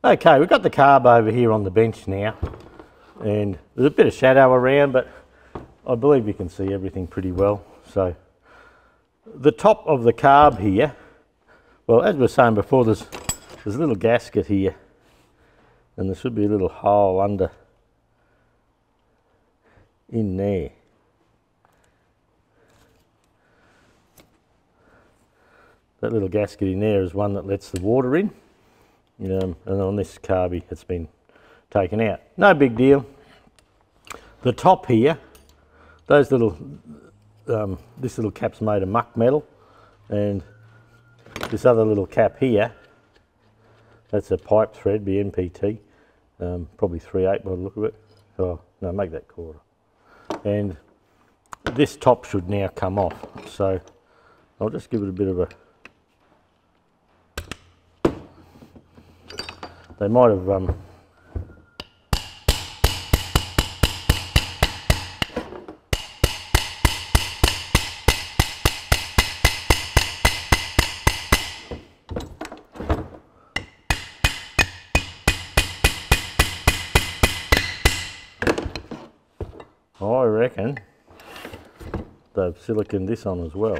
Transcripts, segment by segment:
Okay, we've got the carb over here on the bench now, and there's a bit of shadow around, but I believe you can see everything pretty well. So the top of the carb here, well, as we were saying before, there's a little gasket here, and there should be a little hole under in there. That little gasket in there is one that lets the water in. And on this carby it's been taken out. No big deal. The top here, those little, this little cap's made of muck metal, and this other little cap here, that's a pipe thread, BNPT, probably 3/8 by the look of it. Oh no, make that 1/4. And this top should now come off, so I'll just give it a bit of a. They might have I reckon they've siliconed this on as well.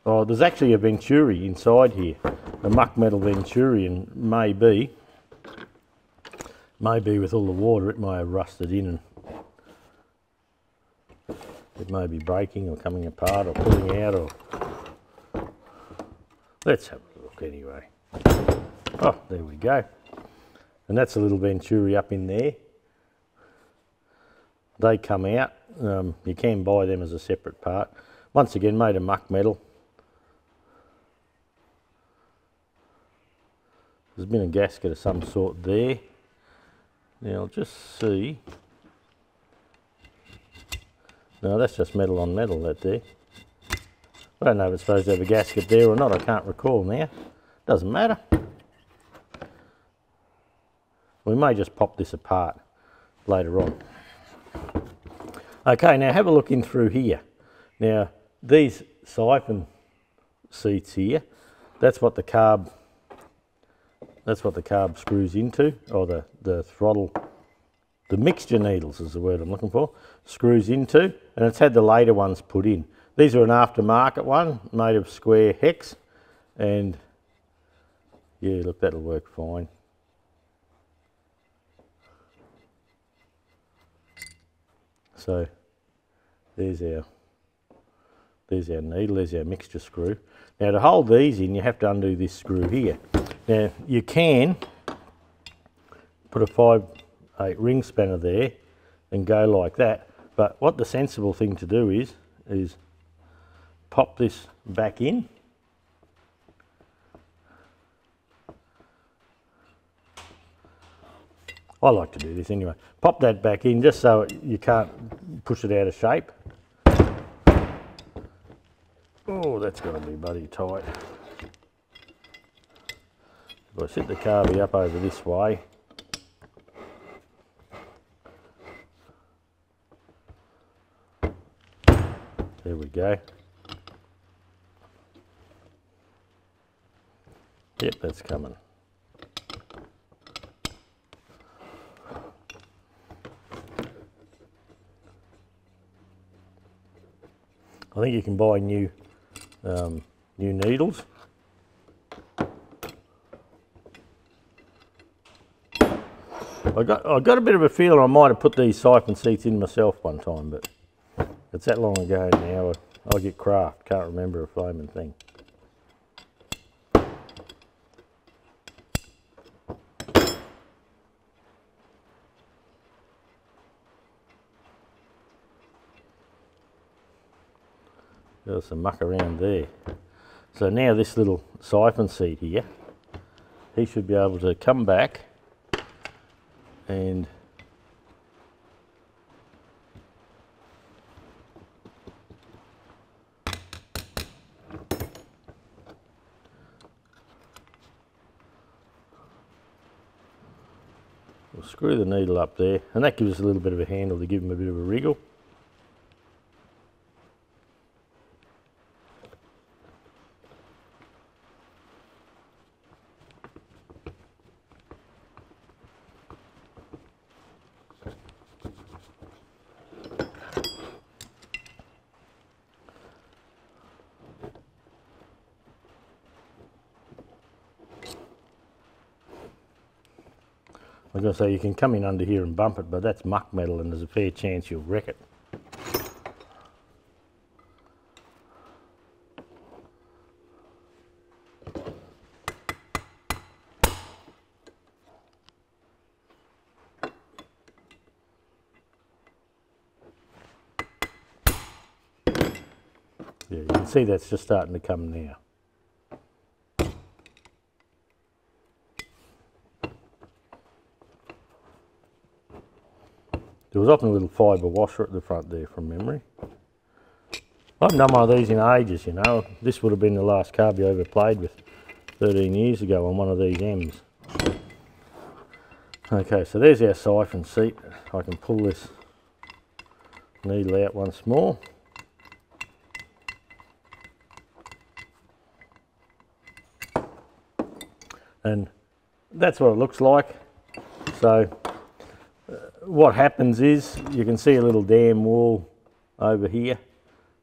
Oh, there's actually a venturi inside here, a muck metal venturi, and maybe with all the water it may have rusted in and it may be breaking or coming apart or pulling out, or let's have a look anyway. Oh, there we go. And that's a little venturi up in there. They come out. You can buy them as a separate part. Once again, made of muck metal. There's been a gasket of some sort there. Now I'll just see. No, that's just metal on metal, that there. I don't know if it's supposed to have a gasket there or not, I can't recall now. Doesn't matter. We may just pop this apart later on. Okay, now have a look in through here. Now these siphon seats here, that's what the carb screws into, or the throttle, the mixture needles is the word I'm looking for, screws into, and it's had the later ones put in. These are an aftermarket one, made of square hex, and yeah, look, that'll work fine. So there's our needle, there's our mixture screw. Now to hold these in, you have to undo this screw here. Now you can put a 5/8 ring spanner there and go like that, but what the sensible thing to do is pop this back in. I like to do this anyway. Pop that back in just so you can't push it out of shape. Oh, that's got to be bloody tight. If I set the carby up over this way, there we go. Yep, that's coming. I think you can buy new needles. I got a bit of a feeling I might have put these siphon seats in myself one time, but it's that long ago now. I get craft, can't remember a flaming thing. There's some muck around there. So now this little siphon seat here, he should be able to come back and we'll screw the needle up there, and that gives us a little bit of a handle to give him a bit of a wriggle. Like I say, you can come in under here and bump it, but that's muck metal and there's a fair chance you'll wreck it. Yeah, you can see that's just starting to come now. There was often a little fibre washer at the front there from memory. I haven't done one of these in ages, you know. This would have been the last carb I ever played with 13 years ago on one of these M's. Okay, so there's our siphon seat. I can pull this needle out once more. And that's what it looks like. So what happens is you can see a little dam wall over here.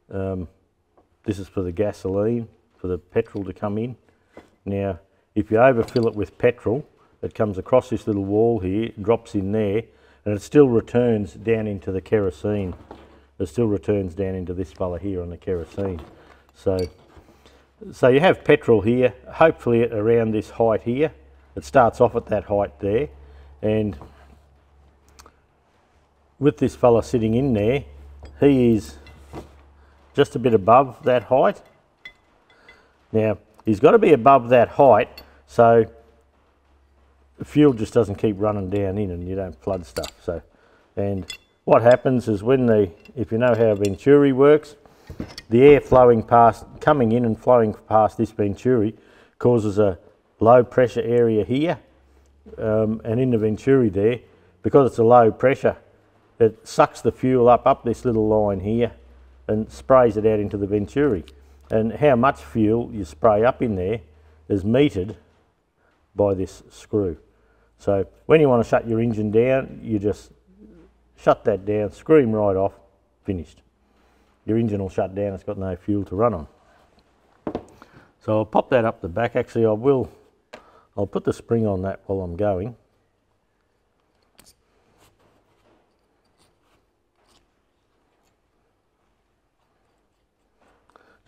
This is for the gasoline, for the petrol to come in. Now, if you overfill it with petrol, it comes across this little wall here, drops in there, and it still returns down into the kerosene. It still returns down into this fella here on the kerosene. So you have petrol here, hopefully at around this height here. It starts off at that height there, and with this fella sitting in there, he is just a bit above that height. Now, he's got to be above that height so the fuel just doesn't keep running down in and you don't flood stuff. So, and what happens is if you know how a venturi works, the air coming in and flowing past this venturi causes a low pressure area here, and in the venturi there, because it's a low pressure, it sucks the fuel up this little line here and sprays it out into the venturi. And how much fuel you spray up in there is metered by this screw. So when you want to shut your engine down, you just shut that down, screw him right off, finished. Your engine will shut down, it's got no fuel to run on. So I'll pop that up the back. Actually, I'll put the spring on that while I'm going.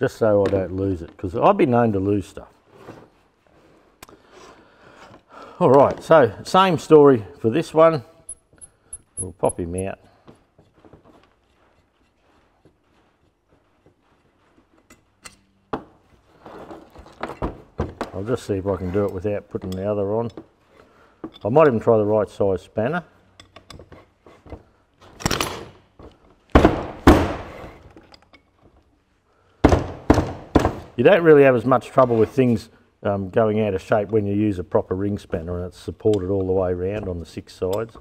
Just so I don't lose it, because I've been known to lose stuff. All right, so same story for this one. We'll pop him out. I'll just see if I can do it without putting the other on. I might even try the right size spanner. You don't really have as much trouble with things going out of shape when you use a proper ring spanner and it's supported all the way around on the 6 sides.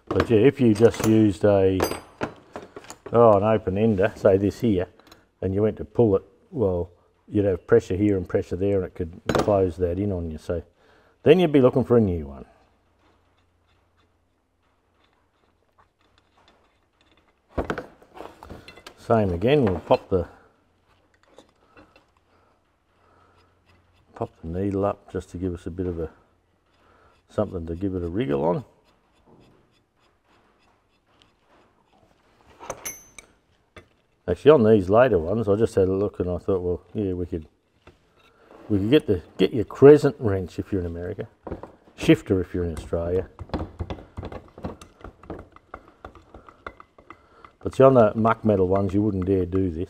But yeah, if you just used an open ender, say this here, and you went to pull it, well, you'd have pressure here and pressure there and it could close that in on you. So then you'd be looking for a new one. Same again, we'll pop the needle up just to give us a bit of something to give it a wriggle on. Actually, on these later ones, I just had a look and I thought, well, yeah, we could get your crescent wrench if you're in America, shifter if you're in Australia. But see, on the muck metal ones, you wouldn't dare do this.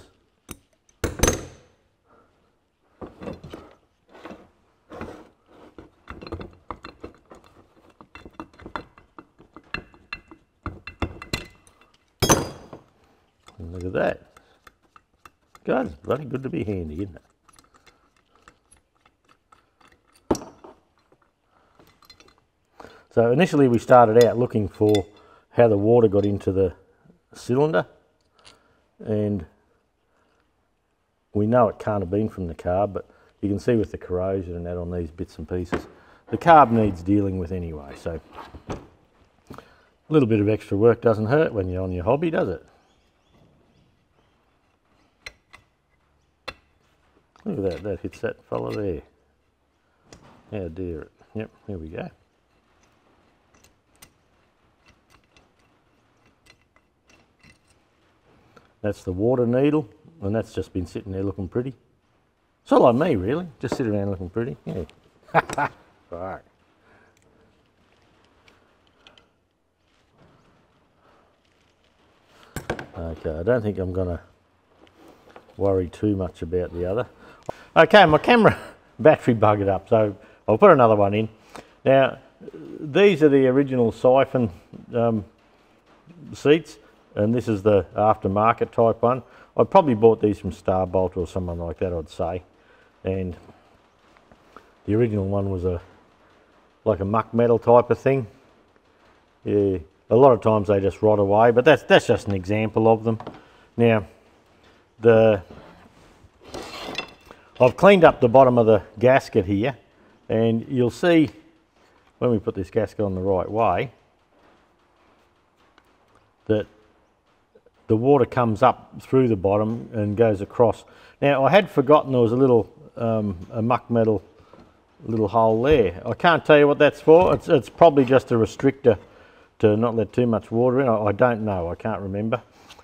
And look at that. God, it's bloody good to be handy, isn't it? So initially we started out looking for how the water got into the cylinder, and we know it can't have been from the carb, but you can see with the corrosion and that on these bits and pieces, the carb needs dealing with anyway. So A little bit of extra work doesn't hurt when you're on your hobby, does it? Look at that, that hits that fella there. How dare it. Yep, here we go. That's the water needle, and that's just been sitting there looking pretty. It's all like me, really. Just sit around looking pretty. Yeah. Right. Okay, I don't think I'm going to worry too much about the other. Okay, my camera battery buggered up, so I'll put another one in. Now, these are the original siphon seats, and this is the aftermarket type one. I probably bought these from Starbolt or someone like that, I'd say. And the original one was like a muck metal type of thing. Yeah, a lot of times they just rot away, but that's just an example of them. Now, I've cleaned up the bottom of the gasket here, and you'll see when we put this gasket on the right way that the water comes up through the bottom and goes across. Now, I had forgotten there was a little a muck metal little hole there. I can't tell you what that's for. It's probably just a restrictor to not let too much water in. I don't know, I can't remember.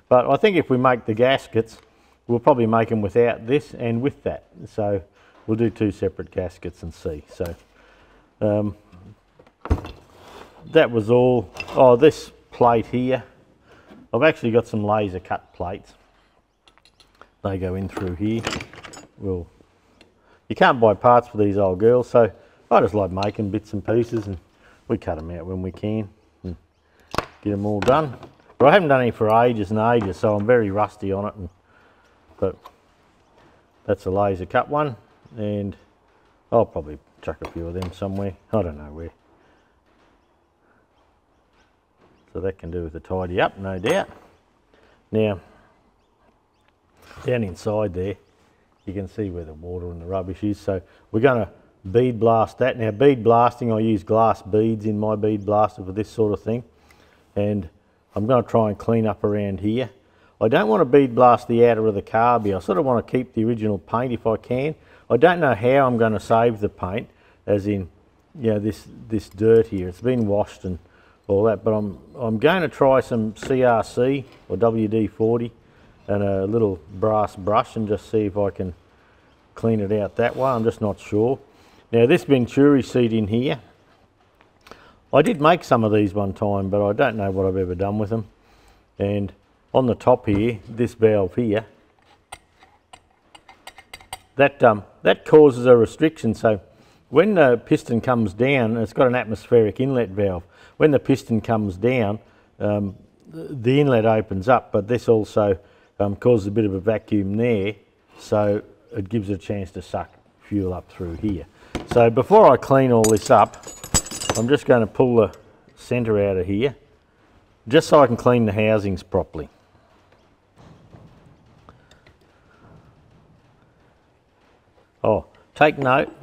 But I think if we make the gaskets, we'll probably make them without this and with that. So we'll do two separate gaskets and see. So that was all. Oh, this plate here, I've actually got some laser cut plates. They go in through here. Well, you can't buy parts for these old girls, so I just like making bits and pieces, and we cut them out when we can and get them all done. But I haven't done any for ages and ages, so I'm very rusty on it. But that's a laser cut one, and I'll probably chuck a few of them somewhere. I don't know where. So that can do with the tidy up, no doubt. Now, down inside there, you can see where the water and the rubbish is. So we're going to bead blast that. Now, bead blasting, I use glass beads in my bead blaster for this sort of thing. And I'm going to try and clean up around here. I don't want to bead blast the outer of the carb here. I sort of want to keep the original paint if I can. I don't know how I'm going to save the paint, as in, you know, this dirt here. It's been washed and all that, but I'm going to try some CRC or WD-40 and a little brass brush and just see if I can clean it out that way. I'm just not sure. Now, this Venturi seat in here, I did make some of these one time, but I don't know what I've ever done with them. And on the top here, this valve here, that causes a restriction. So when the piston comes down, it's got an atmospheric inlet valve. When the piston comes down, the inlet opens up, but this also causes a bit of a vacuum there, so it gives it a chance to suck fuel up through here. So before I clean all this up, I'm just going to pull the centre out of here, just so I can clean the housings properly. Oh, take note,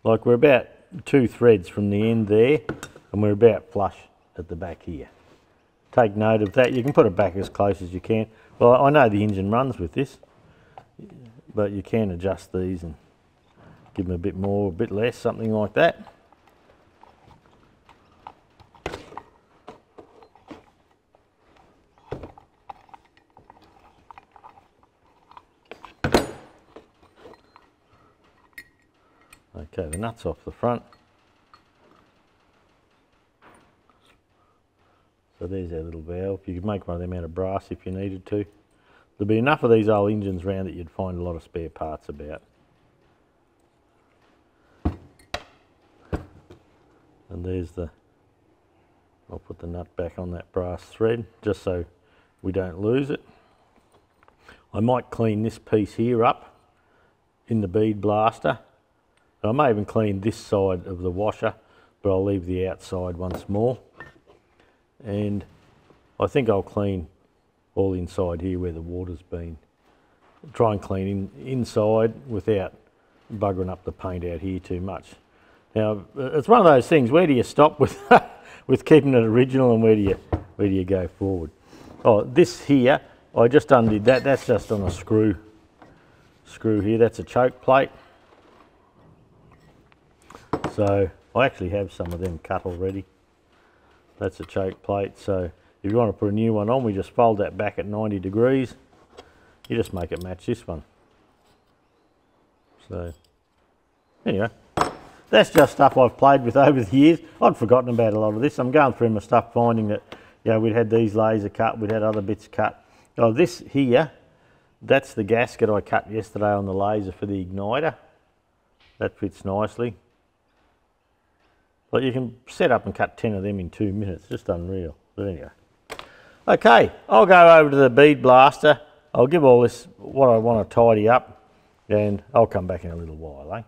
like we're about 2 threads from the end there, and we're about flush at the back here. Take note of that. You can put it back as close as you can. Well, I know the engine runs with this, but you can adjust these and give them a bit more, a bit less, something like that. Okay, the nut's off the front. So there's our little valve. You could make one of them out of brass if you needed to. There'll be enough of these old engines around that you'd find a lot of spare parts about. And there's the, I'll put the nut back on that brass thread just so we don't lose it. I might clean this piece here up in the bead blaster. I may even clean this side of the washer, but I'll leave the outside once more. And I think I'll clean all inside here where the water's been. Try and clean inside without buggering up the paint out here too much. Now, it's one of those things, where do you stop with with keeping it original, and where do where do you go forward? Oh, this here, I just undid that. That's just on a screw here. That's a choke plate. So I actually have some of them cut already. That's a choke plate. So if you want to put a new one on, we just fold that back at 90 degrees. You just make it match this one. So anyway, that's just stuff I've played with over the years. I'd forgotten about a lot of this. I'm going through my stuff, finding that, you know, we'd had these laser cut, we'd had other bits cut. Oh, this here, that's the gasket I cut yesterday on the laser for the igniter. That fits nicely. But you can set up and cut 10 of them in 2 minutes, just unreal. But anyway. Okay, I'll go over to the bead blaster. I'll give all this what I want to tidy up, and I'll come back in a little while, eh?